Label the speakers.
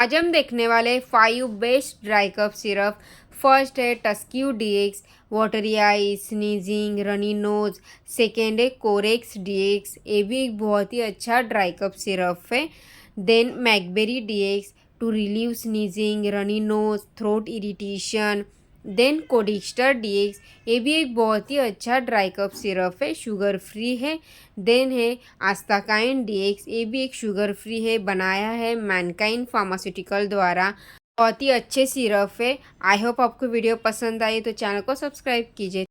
Speaker 1: आज हम देखने वाले 5 best dry cough syrup. First है Tusq DX, watery eye, sneezing, runny nose. Second है कोरेक्स डीएक्स, ये भी एक बहुत ही अच्छा ड्राई कफ सिरप है। देन मैकबेरी DX to relieve sneezing, runny nose, throat irritation. Then Codistar DX, ये भी एक बहुत ही अच्छा ड्राई कफ सिरप है, शुगर फ्री है। देन है आस्ताकाइन डीएक्स, ये भी एक शुगर फ्री है, बनाया है मैनकाइन फार्मास्यूटिकल द्वारा। बहुत ही अच्छे सिरप है। आई होप आपको वीडियो पसंद आई तो चैनल को सब्सक्राइब कीजिए।